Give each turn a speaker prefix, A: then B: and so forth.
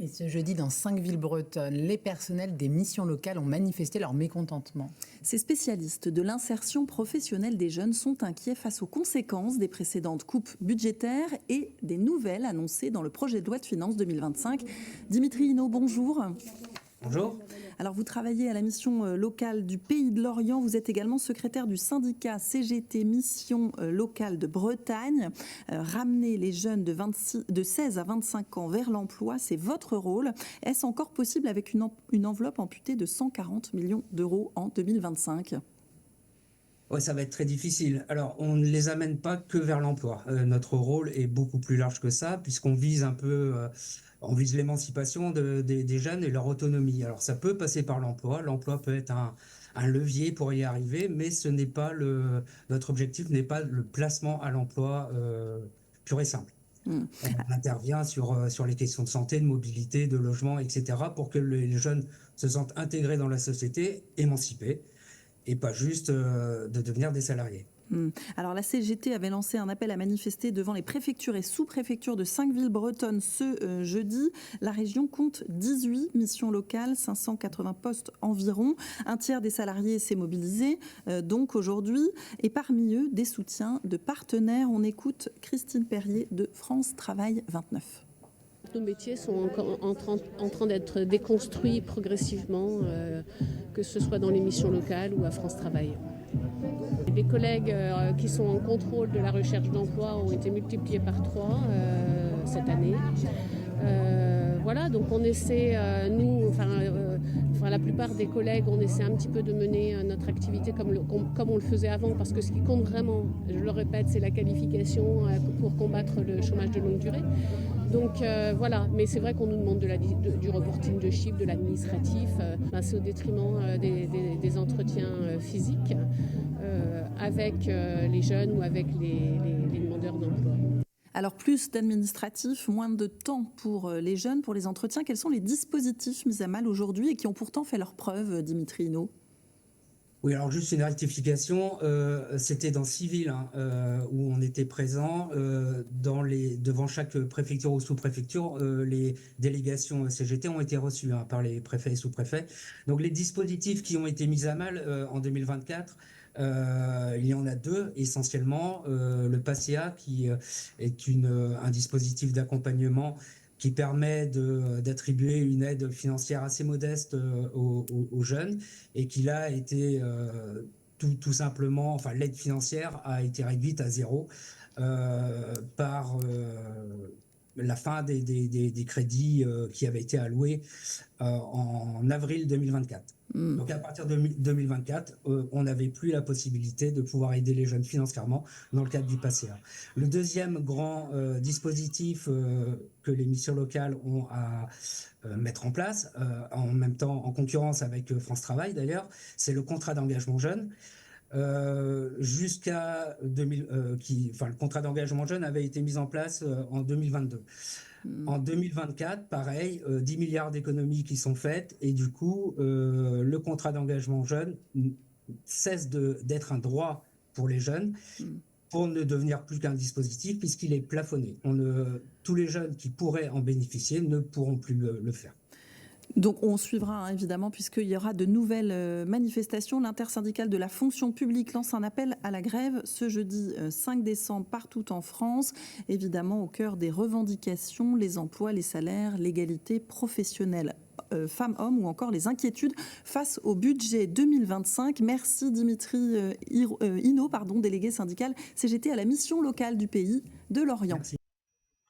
A: Et ce jeudi, dans 5 villes bretonnes, les personnels des missions locales ont manifesté leur mécontentement.
B: Ces spécialistes de l'insertion professionnelle des jeunes sont inquiets face aux conséquences des précédentes coupes budgétaires et des nouvelles annoncées dans le projet de loi de finances 2025. Dimitri Hinault, bonjour.
C: Bonjour.
B: Alors vous travaillez à la mission locale du Pays de Lorient, vous êtes également secrétaire du syndicat CGT Mission locale de Bretagne. Ramener les jeunes de 16 à 25 ans vers l'emploi, c'est votre rôle. Est-ce encore possible avec une enveloppe amputée de 140 millions d'euros en 2025 ?
C: Ouais, ça va être très difficile. Alors, on ne les amène pas que vers l'emploi. Notre rôle est beaucoup plus large que ça, puisqu'on vise un peu, on vise l'émancipation des jeunes et leur autonomie. Alors, ça peut passer par l'emploi. L'emploi peut être un levier pour y arriver, mais ce n'est pas notre objectif n'est pas le placement à l'emploi pur et simple. On intervient sur les questions de santé, de mobilité, de logement, etc., pour que les jeunes se sentent intégrés dans la société, émancipés, et pas juste de devenir des salariés.
B: Alors la CGT avait lancé un appel à manifester devant les préfectures et sous-préfectures de 5 villes bretonnes ce jeudi. La région compte 18 missions locales, 580 postes environ. Un tiers des salariés s'est mobilisé donc aujourd'hui. Et parmi eux, des soutiens de partenaires. On écoute Christine Perrier de France Travail 29.
D: Nos métiers sont encore en train d'être déconstruits progressivement, que ce soit dans les missions locales ou à France Travail. Les collègues qui sont en contrôle de la recherche d'emploi ont été multipliés par 3 cette année. Voilà, donc on essaie, la plupart des collègues, on essaie un petit peu de mener notre activité comme on le faisait avant, parce que ce qui compte vraiment, je le répète, c'est la qualification pour combattre le chômage de longue durée. Donc voilà, mais c'est vrai qu'on nous demande du reporting de chiffres, de l'administratif. C'est au détriment des entretiens physiques avec les jeunes ou avec les demandeurs d'emploi.
B: Alors plus d'administratifs, moins de temps pour les jeunes, pour les entretiens. Quels sont les dispositifs mis à mal aujourd'hui et qui ont pourtant fait leurs preuves, Dimitri Hinault ?
C: Oui, alors juste une rectification, c'était dans 6 villes où on était présent, devant chaque préfecture ou sous-préfecture, les délégations CGT ont été reçues par les préfets et sous-préfets. Donc les dispositifs qui ont été mis à mal en 2024, il y en a 2 essentiellement. Le PACEA qui est un dispositif d'accompagnement qui permet d'attribuer une aide financière assez modeste aux jeunes, et qui là a été tout simplement, l'aide financière a été réduite à 0 par la fin des crédits qui avaient été alloués en avril 2024. Donc à partir de 2024, on n'avait plus la possibilité de pouvoir aider les jeunes financièrement dans le cadre du PACEA. Le deuxième grand dispositif que les missions locales ont à mettre en place, en même temps en concurrence avec France Travail d'ailleurs, c'est le contrat d'engagement jeune. Le contrat d'engagement jeune avait été mis en place en 2022. En 2024, pareil, 10 milliards d'économies qui sont faites, et du coup, le contrat d'engagement jeune cesse d'être un droit pour les jeunes, pour ne devenir plus qu'un dispositif, puisqu'il est plafonné. Tous les jeunes qui pourraient en bénéficier ne pourront plus le faire.
B: Donc on suivra évidemment, puisqu'il y aura de nouvelles manifestations. L'intersyndicale de la fonction publique lance un appel à la grève ce jeudi 5 décembre partout en France. Évidemment au cœur des revendications, les emplois, les salaires, l'égalité professionnelle femmes-hommes ou encore les inquiétudes face au budget 2025. Merci Dimitri Hinault, délégué syndical CGT à la mission locale du Pays de Lorient.
C: Merci.